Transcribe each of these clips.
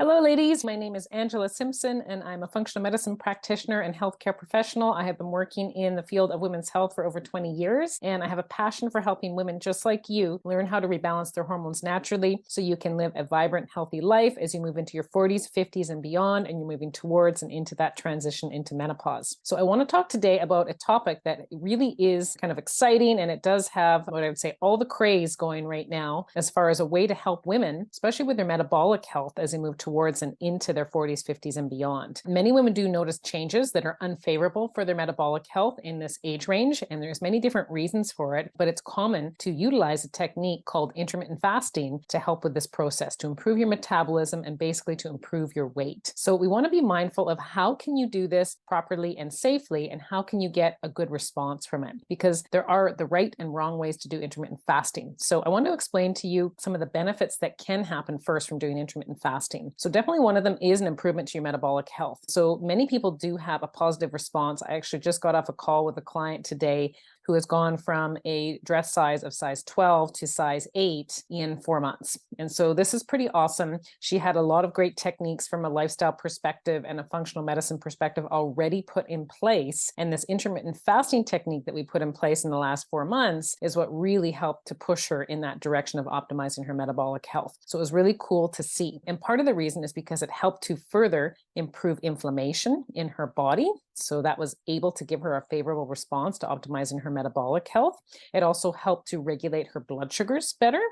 Hello, ladies. My name is Angela Simpson, and I'm a functional medicine practitioner and healthcare professional. I have been working in the field of women's health for over 20 years, and I have a passion for helping women just like you learn how to rebalance their hormones naturally so you can live a vibrant, healthy life as you move into your 40s, 50s, and beyond, and you're moving towards and into that transition into menopause. So I want to talk today about a topic that really is kind of exciting, and it does have what I would say all the craze going right now as far as a way to help women, especially with their metabolic health as they move towards and into their 40s, 50s, and beyond. Many women do notice changes that are unfavorable for their metabolic health in this age range, and there's many different reasons for it, but it's common to utilize a technique called intermittent fasting to help with this process, to improve your metabolism and basically to improve your weight. So we want to be mindful of how can you do this properly and safely, and how can you get a good response from it, because there are the right and wrong ways to do intermittent fasting. So I want to explain to you some of the benefits that can happen first from doing intermittent fasting. So definitely one of them is an improvement to your metabolic health. So many people do have a positive response. I actually just got off a call with a client today who has gone from a dress size of size 12 to size 8 in 4 months. And so this is pretty awesome. She had a lot of great techniques from a lifestyle perspective and a functional medicine perspective already put in place. And this intermittent fasting technique that we put in place in the last 4 months is what really helped to push her in that direction of optimizing her metabolic health. So it was really cool to see. And part of the reason is because it helped to further improve inflammation in her body. So that was able to give her a favorable response to optimizing her metabolic health. It also helped to regulate her blood sugars better.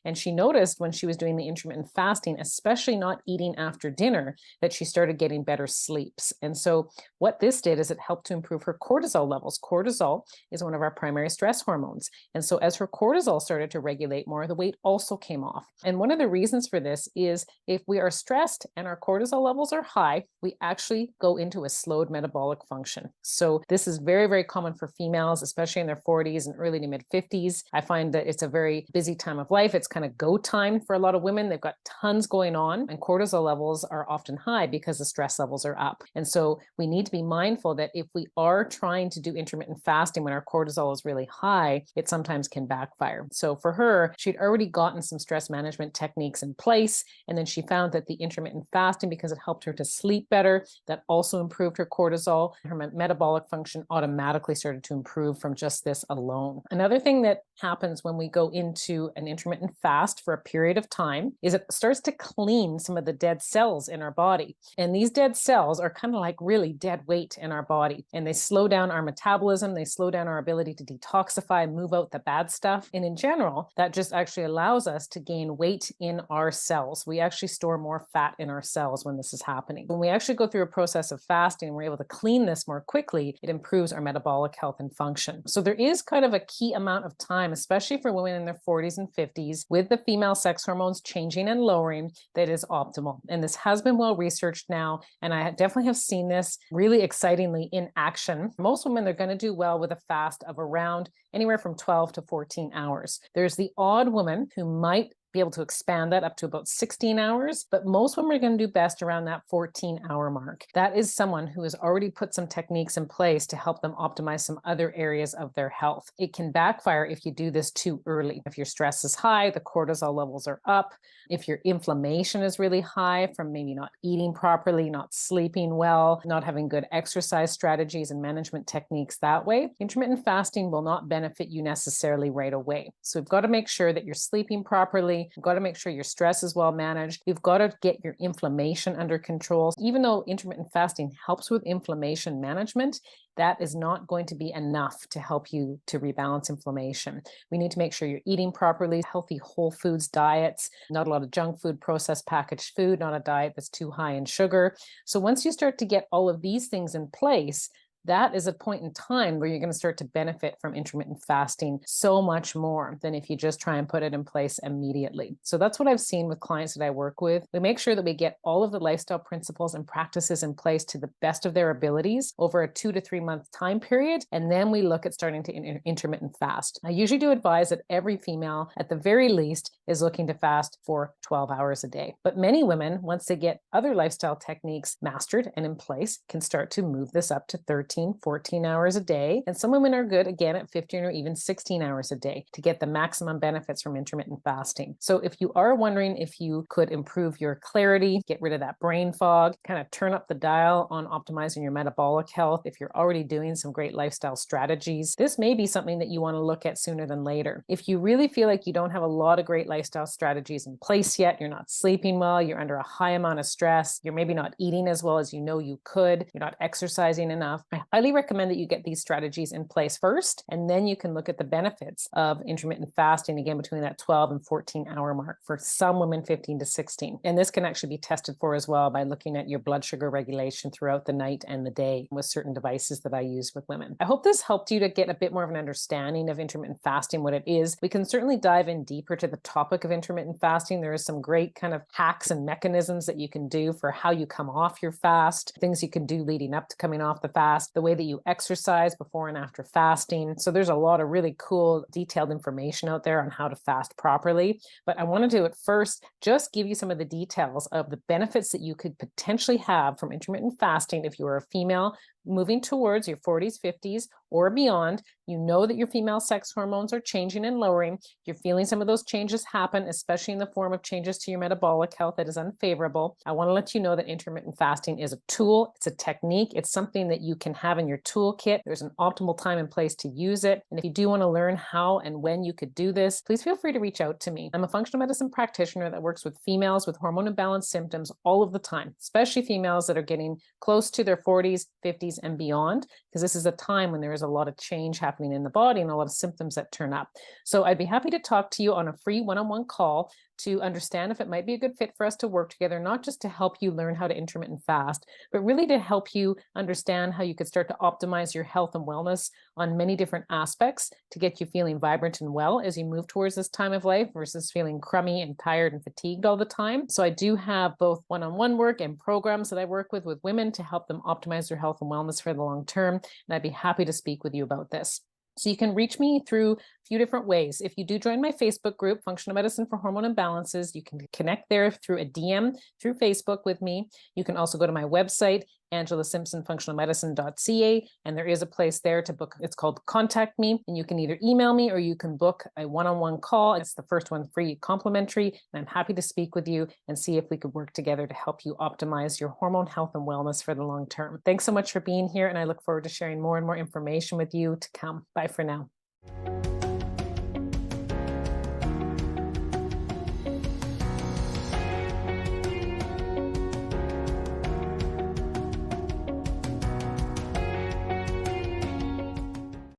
And she noticed when she was doing the intermittent fasting, especially not eating after dinner, that she started getting better sleeps. And so what this did is it helped to improve her cortisol levels. Cortisol is one of our primary stress hormones. And so as her cortisol started to regulate more, the weight also came off. And one of the reasons for this is if we are stressed and our cortisol levels are high, we actually go into a slowed metabolic function. So this is very, very common for females, especially in their 40s and early to mid 50s. I find that it's a very busy time of life. It's kind of go time for a lot of women. They've got tons going on, and cortisol levels are often high because the stress levels are up. And so we need to be mindful that if we are trying to do intermittent fasting when our cortisol is really high, it sometimes can backfire. So for her, she'd already gotten some stress management techniques in place. And then she found that the intermittent fasting, because it helped her to sleep better, that also improved her cortisol. Her metabolic function automatically started to improve from just this alone. Another thing that happens when we go into an intermittent fast for a period of time is it starts to clean some of the dead cells in our body. And these dead cells are kind of like really dead weight in our body. And they slow down our metabolism. They slow down our ability to detoxify, move out the bad stuff. And in general, that just actually allows us to gain weight in our cells. We actually store more fat in our cells when this is happening. When we actually go through a process of fasting and we're able to clean this more quickly, it improves our metabolic health and function. So there is kind of a key amount of time, especially for women in their 40s and 50s, with the female sex hormones changing and lowering, that is optimal. And this has been well researched now, and I definitely have seen this really excitingly in action. Most women, they're going to do well with a fast of around anywhere from 12 to 14 hours. There's the odd woman who might be able to expand that up to about 16 hours, but most women are going to do best around that 14-hour mark. That is someone who has already put some techniques in place to help them optimize some other areas of their health. It can backfire if you do this too early. If your stress is high, the cortisol levels are up. If your inflammation is really high from maybe not eating properly, not sleeping well, not having good exercise strategies and management techniques that way, intermittent fasting will not benefit you necessarily right away. So we've got to make sure that you're sleeping properly. You've got to make sure your stress is well managed. You've got to get your inflammation under control. Even though intermittent fasting helps with inflammation management, that is not going to be enough to help you to rebalance inflammation. We need to make sure you're eating properly, healthy whole foods diets, not a lot of junk food, processed packaged food, not a diet that's too high in sugar. So once you start to get all of these things in place, that is a point in time where you're going to start to benefit from intermittent fasting so much more than if you just try and put it in place immediately. So that's what I've seen with clients that I work with. We make sure that we get all of the lifestyle principles and practices in place to the best of their abilities over a 2 to 3 month time period. And then we look at starting to intermittent fast. I usually do advise that every female, at the very least, is looking to fast for 12 hours a day. But many women, once they get other lifestyle techniques mastered and in place, can start to move this up to 13 13, 14 hours a day. And some women are good again at 15 or even 16 hours a day to get the maximum benefits from intermittent fasting. So if you are wondering if you could improve your clarity, get rid of that brain fog, kind of turn up the dial on optimizing your metabolic health, if you're already doing some great lifestyle strategies, this may be something that you want to look at sooner than later. If you really feel like you don't have a lot of great lifestyle strategies in place yet, you're not sleeping well, you're under a high amount of stress, you're maybe not eating as well as you know you could, you're not exercising enough, I highly recommend that you get these strategies in place first, and then you can look at the benefits of intermittent fasting, again, between that 12 and 14 hour mark for some women 15 to 16. And this can actually be tested for as well by looking at your blood sugar regulation throughout the night and the day with certain devices that I use with women. I hope this helped you to get a bit more of an understanding of intermittent fasting, what it is. We can certainly dive in deeper to the topic of intermittent fasting. There is some great kind of hacks and mechanisms that you can do for how you come off your fast, things you can do leading up to coming off the fast, the way that you exercise before and after fasting. So there's a lot of really cool detailed information out there on how to fast properly. But I wanted to at first just give you some of the details of the benefits that you could potentially have from intermittent fasting if you are a female moving towards your 40s, 50s, or beyond. You know that your female sex hormones are changing and lowering. You're feeling some of those changes happen, especially in the form of changes to your metabolic health that is unfavorable. I want to let you know that intermittent fasting is a tool. It's a technique. It's something that you can have in your toolkit. There's an optimal time and place to use it. And if you do want to learn how and when you could do this, please feel free to reach out to me. I'm a functional medicine practitioner that works with females with hormone imbalance symptoms all of the time, especially females that are getting close to their 40s, 50s, and beyond, because this is a time when there is a lot of change happening in the body and a lot of symptoms that turn up. So I'd be happy to talk to you on a free one-on-one call to understand if it might be a good fit for us to work together, not just to help you learn how to intermittent fast, but really to help you understand how you could start to optimize your health and wellness on many different aspects to get you feeling vibrant and well as you move towards this time of life versus feeling crummy and tired and fatigued all the time. So I do have both one-on-one work and programs that I work with women to help them optimize their health and wellness for the long term. And I'd be happy to speak with you about this. So you can reach me through a few different ways. If you do join my Facebook group, Functional Medicine for Hormone Imbalances, you can connect there through a DM through Facebook with me. You can also go to my website, AngelaSimpsonFunctionalMedicine.ca, and there is a place there to book. It's called Contact Me, and you can either email me or you can book a one-on-one call. It's the first one free, complimentary, and I'm happy to speak with you and see if we could work together to help you optimize your hormone health and wellness for the long term. Thanks so much for being here, and I look forward to sharing more and more information with you to come. Bye for now.